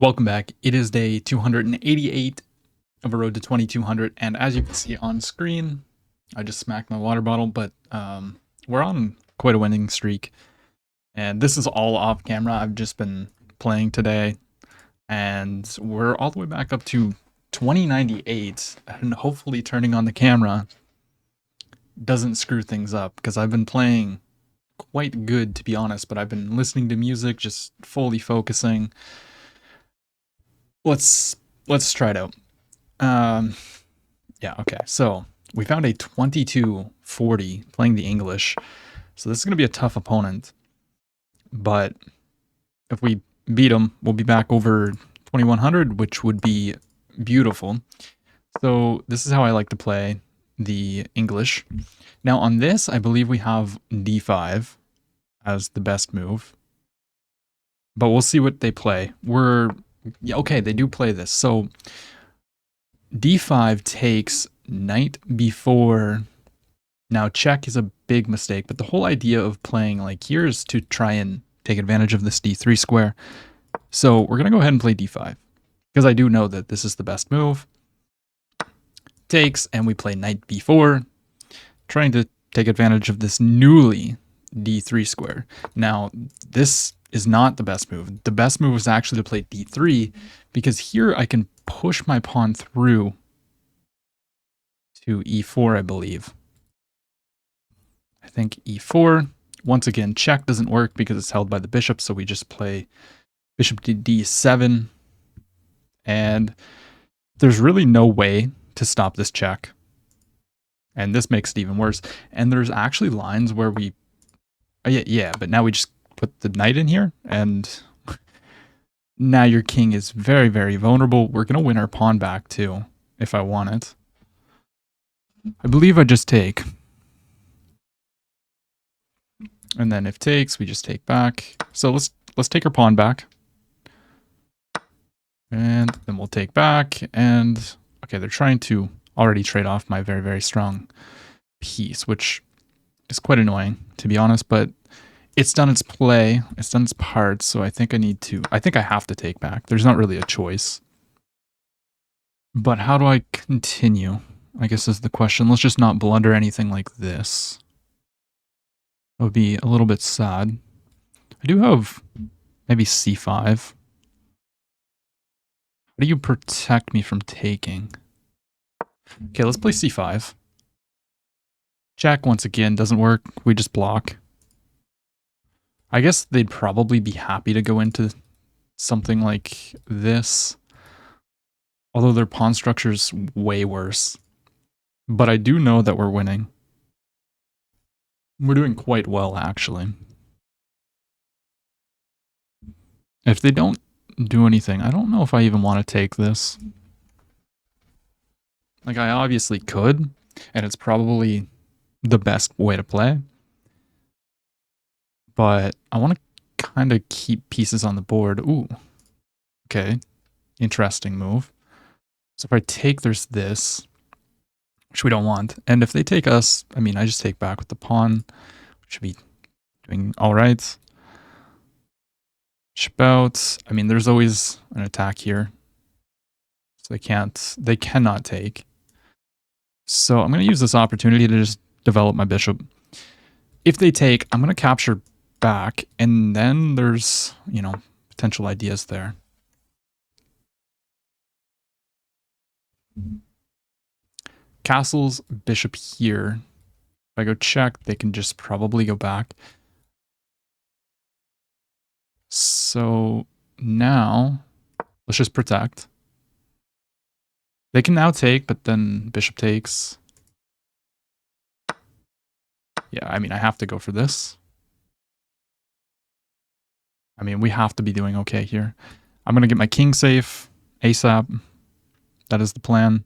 Welcome back. It is day 288 of a road to 2200, and as you can see on screen, I just smacked my water bottle, but we're on quite a winning streak, and this is all off camera. I've just been playing today, and we're all the way back up to 2098, and hopefully turning on the camera doesn't screw things up, because I've been playing quite good, to be honest, but I've been listening to music, just fully focusing. Let's try it out. Um, yeah, okay. So we found a 2240 playing the English. So this is going to be a tough opponent. But if we beat him, we'll be back over 2100, which would be beautiful. So this is how I like to play the English. Now on this, I believe we have d5 as the best move. But we'll see what they play. Yeah, okay, they do play this. So d5 takes knight b4. Now check is a big mistake, but the whole idea of playing like here is to try and take advantage of this d3 square. So we're going to go ahead and play d5 because I do know that this is the best move. Takes, and we play knight b4, trying to take advantage of this newly d3 square. Now this is not the best move. The best move is actually to play d3 because here I can push my pawn through to e4, I believe. I think e4. Once again, check doesn't work because it's held by the bishop, so we just play bishop to d7. And there's really no way to stop this check. And this makes it even worse. And there's actually lines where we... yeah, but now we just put the knight in here, and now your king is very, very vulnerable. We're going to win our pawn back, too, if I want it. I believe I just take. And then if takes, we just take back. So let's take our pawn back. And then we'll take back. And okay, they're trying to already trade off my very, very strong piece, which is quite annoying, to be honest, but it's done its play. It's done its part, so I think I have to take back. There's not really a choice. But how do I continue? I guess is the question. Let's just not blunder anything like this. That would be a little bit sad. I do have maybe c5. How do you protect me from taking? Okay, let's play c5. Check once again, doesn't work. We just block. I guess they'd probably be happy to go into something like this. Although their pawn structure's way worse. But I do know that we're winning. We're doing quite well, actually. If they don't do anything, I don't know if I even want to take this. Like, I obviously could, and it's probably the best way to play. But I want to kind of keep pieces on the board. Ooh. Okay. Interesting move. So if I take, there's this, which we don't want. And if they take us, I mean, I just take back with the pawn, which should be doing all right. Ship out. I mean, there's always an attack here. So they cannot take. So I'm going to use this opportunity to just develop my bishop. If they take, I'm going to capture back, and then there's, you know, potential ideas there. Castles, bishop here. If I go check, they can just probably go back. So now, let's just protect. They can now take, but then bishop takes. Yeah, I mean, I have to go for this. I mean, we have to be doing okay here. I'm going to get my king safe ASAP. That is the plan.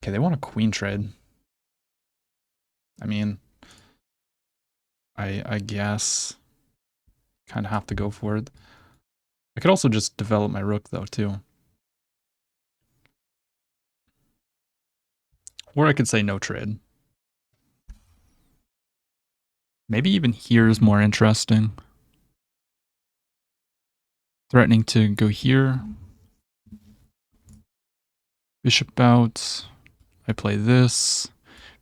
Okay, they want a queen trade. I mean, I guess kind of have to go for it. I could also just develop my rook, though, too. Or I could say no trade. Maybe even here is more interesting. Threatening to go here. Bishop out. I play this.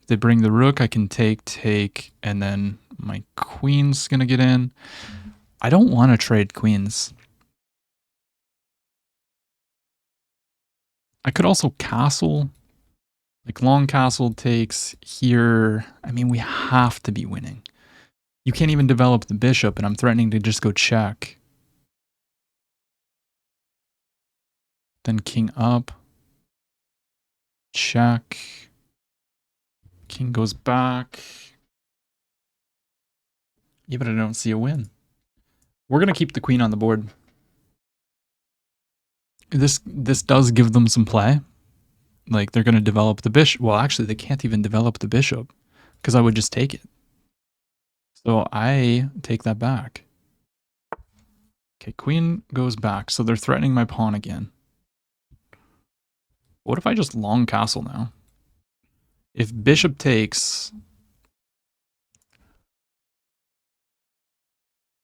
If they bring the rook, I can take, and then my queen's gonna get in. I don't want to trade queens. I could also castle. Like long castle takes here. I mean, we have to be winning. You can't even develop the bishop, and I'm threatening to just go check. Then king up. Check. King goes back. Yeah, but I don't see a win. We're going to keep the queen on the board. This does give them some play. Like, they're going to develop the bishop. Well, actually, they can't even develop the bishop because I would just take it. So I take that back. Okay, queen goes back. So they're threatening my pawn again. What if I just long castle now? If bishop takes...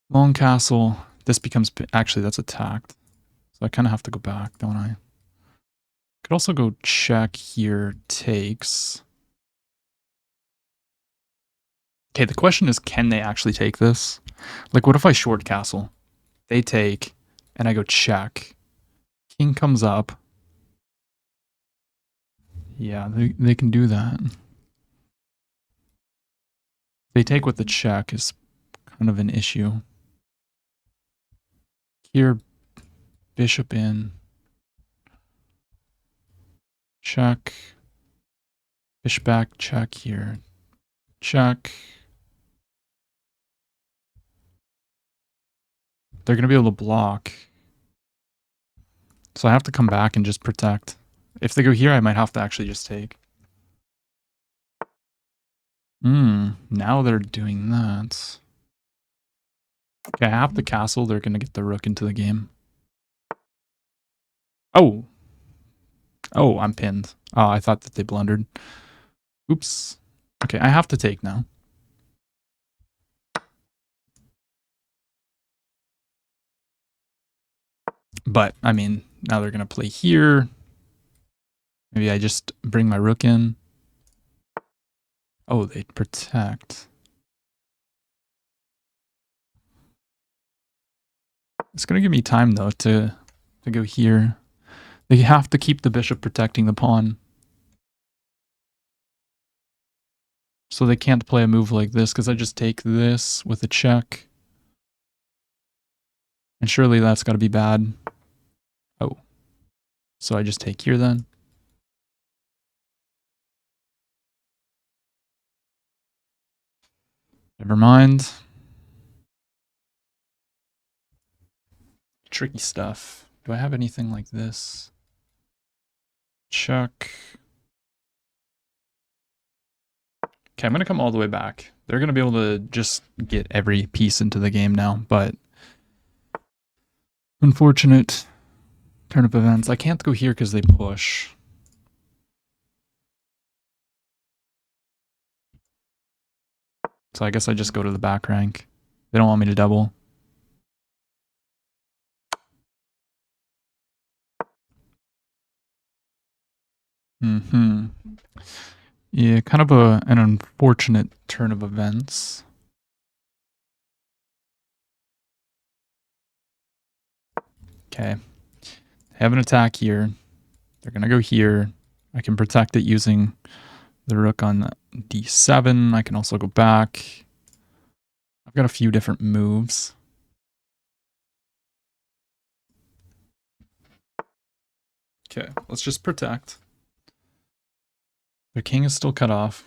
Long castle, this becomes... Actually, that's attacked. So I kind of have to go back, don't I? Could also go check here, takes. Okay, the question is, can they actually take this? Like, what if I short castle? They take, and I go check. King comes up. Yeah, they can do that. They take with the check is kind of an issue. Here, bishop in. Check. Bishop back, check here. Check. They're going to be able to block. So I have to come back and just protect. If they go here, I might have to actually just take. Now they're doing that. Okay, I have the castle. They're going to get the rook into the game. Oh. Oh, I'm pinned. Oh, I thought that they blundered. Oops. Okay, I have to take now. But, I mean, now they're going to play here. Maybe I just bring my rook in. Oh, they protect. It's going to give me time, though, to go here. They have to keep the bishop protecting the pawn. So they can't play a move like this, because I just take this with a check. And surely that's got to be bad. Oh. So I just take here then. Never mind. Tricky stuff. Do I have anything like this? Check. Okay, I'm going to come all the way back. They're going to be able to just get every piece into the game now, but unfortunate turn of events. I can't go here because they push. So I guess I just go to the back rank. They don't want me to double. Yeah, kind of an unfortunate turn of events. Okay. They have an attack here. They're going to go here. I can protect it using the rook on d7. I can also go back. I've got a few different moves. Okay, let's just protect. The king is still cut off.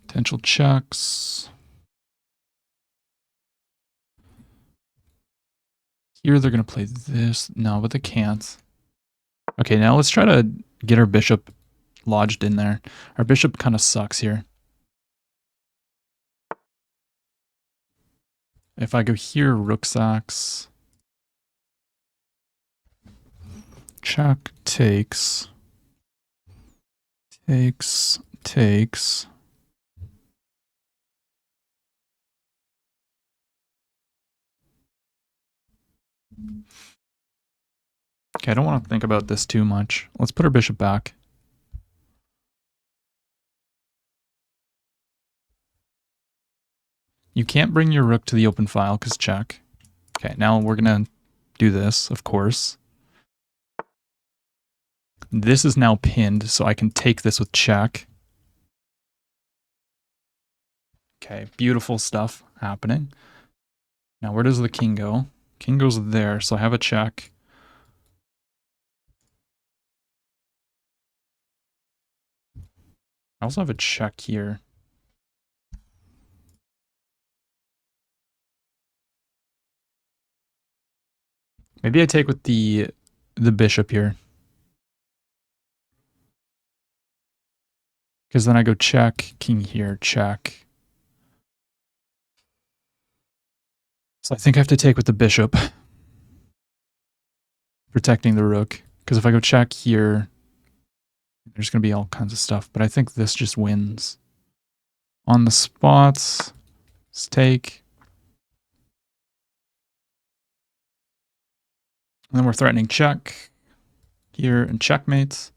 Potential checks. Here they're going to play this. No, but they can't. Okay, now let's try to get our bishop lodged in there. Our bishop kind of sucks here. If I go here, rook sacks. Check, takes. Takes. Okay, I don't want to think about this too much. Let's put our bishop back. You can't bring your rook to the open file because check. Okay, now we're going to do this, of course. This is now pinned, so I can take this with check. Okay, beautiful stuff happening. Now, where does the king go? King goes there, so I have a check. I also have a check here. Maybe I take with the bishop here. Because then I go check, king here, check. So I think I have to take with the bishop. Protecting the rook. Because if I go check here, there's going to be all kinds of stuff. But I think this just wins. On the spots, let's take. And then we're threatening check here and checkmates.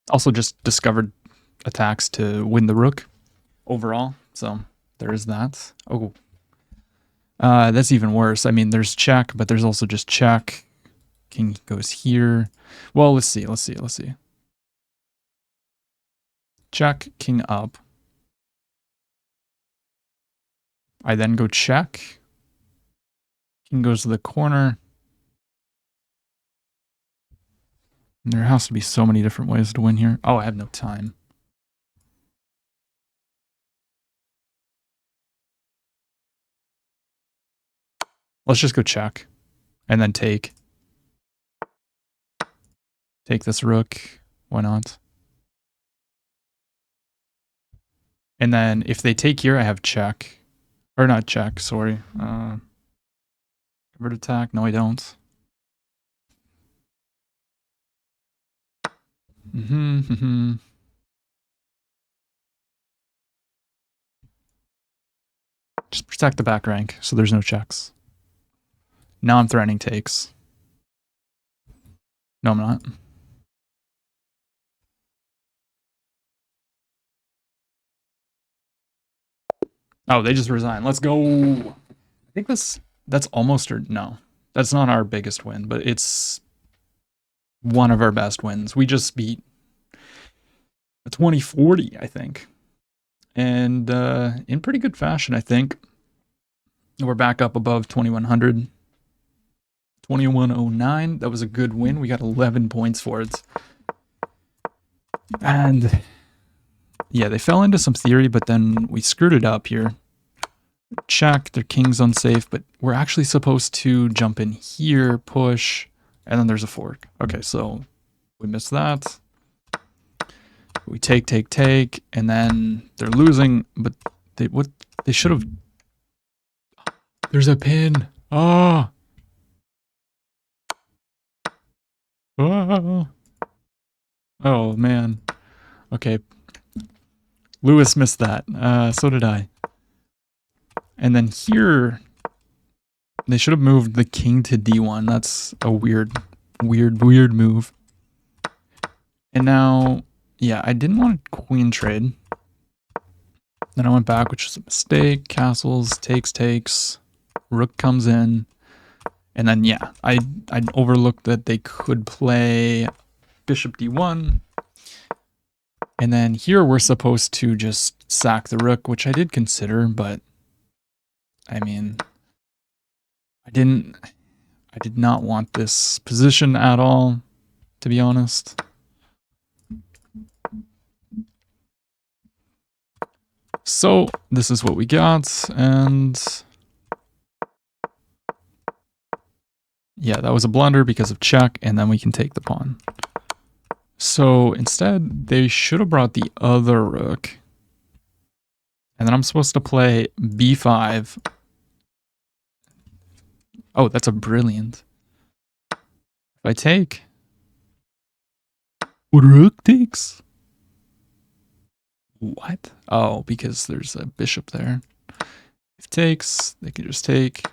Also just discovered attacks to win the rook overall. So there is that. Oh, that's even worse. I mean, there's check, but there's also just check. King goes here. Well, let's see. Check, king up. I then go check. King goes to the corner. And there has to be so many different ways to win here. Oh, I have no time. Let's just go check. And then take. Take this rook. Why not? And then if they take here, I have check. Or not check, sorry. Convert attack. No, I don't. Just protect the back rank so there's no checks. Now I'm threatening takes. No, I'm not. Oh, they just resign. Let's go. I think that's almost, or no, that's not our biggest win, but it's one of our best wins. We just beat a 2040, I think. And in pretty good fashion, I think. We're back up above 2100. 2109. That was a good win. We got 11 points for it. And yeah, they fell into some theory, but then we screwed it up here. Check, their king's unsafe, but we're actually supposed to jump in here, push, and then there's a fork. Okay, so we missed that. We take, and then they're losing, but they should have. There's a pin. Oh. Oh. Oh man. Okay. Lewis missed that. So did I. And then here, they should have moved the king to d1. That's a weird move. And now, yeah, I didn't want a queen trade. Then I went back, which was a mistake. Castles, takes. Rook comes in. And then, yeah, I overlooked that they could play bishop d1. And then here we're supposed to just sack the rook, which I did consider, but I mean, I did not want this position at all, to be honest. So this is what we got, and yeah, that was a blunder because of check, and then we can take the pawn. So instead, they should have brought the other rook. And then I'm supposed to play b5. Oh, that's a brilliant. If I take, rook takes. What? Oh, because there's a bishop there. If takes, they can just take.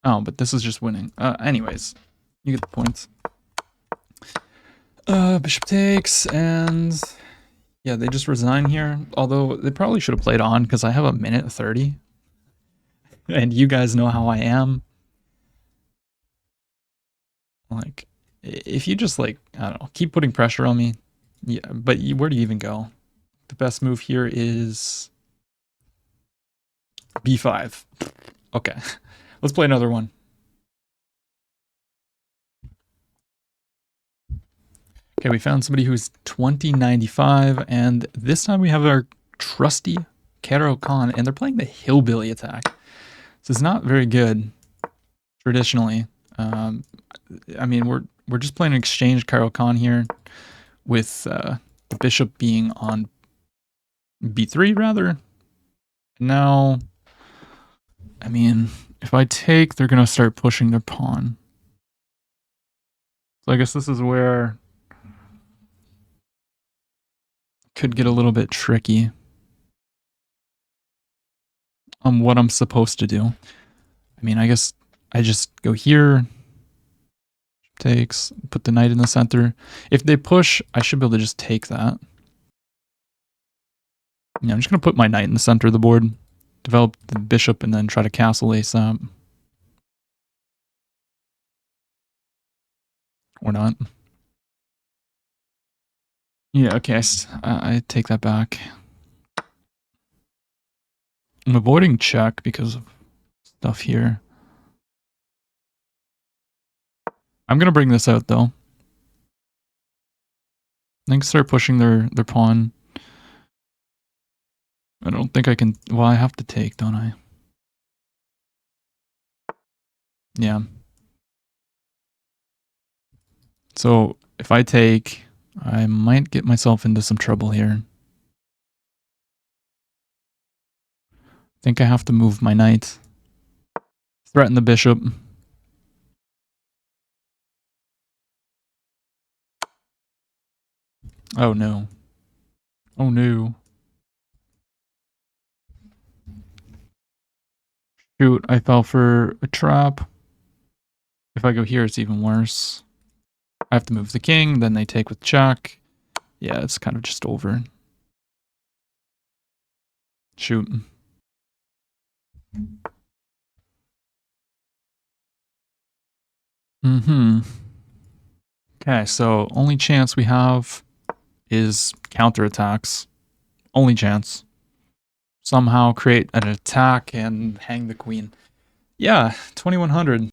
Oh, but this is just winning. Anyways, you get the points. Bishop takes, and yeah, they just resign here. Although they probably should have played on because I have a minute 30. And you guys know how I am. Like, if you just like, I don't know, keep putting pressure on me. Yeah, but where do you even go? The best move here is b5. Okay, let's play another one. Okay, we found somebody who's 2095, and this time we have our trusty Caro-Kann, and they're playing the Hillbilly attack. So it's not very good traditionally. I mean, we're just playing an exchange Caro-Kann here with the bishop being on b3 rather. Now, I mean, if I take, they're going to start pushing their pawn. So I guess this is where could get a little bit tricky on what I'm supposed to do. I mean, I guess I just go here, takes, put the knight in the center. If they push, I should be able to just take that. Yeah, I'm just going to put my knight in the center of the board, develop the bishop, and then try to castle ASAP. Or not. Yeah, okay, I take that back. I'm avoiding check because of stuff here. I'm going to bring this out, though. I think start pushing their pawn. I don't think I can... Well, I have to take, don't I? Yeah. So, if I take, I might get myself into some trouble here. I think I have to move my knight. Threaten the bishop. Oh no. Oh no. Shoot, I fell for a trap. If I go here, it's even worse. I have to move the king, then they take with check. Yeah, it's kind of just over. Shoot. Okay, so only chance we have is counterattacks. Only chance. Somehow create an attack and hang the queen. Yeah, 2100.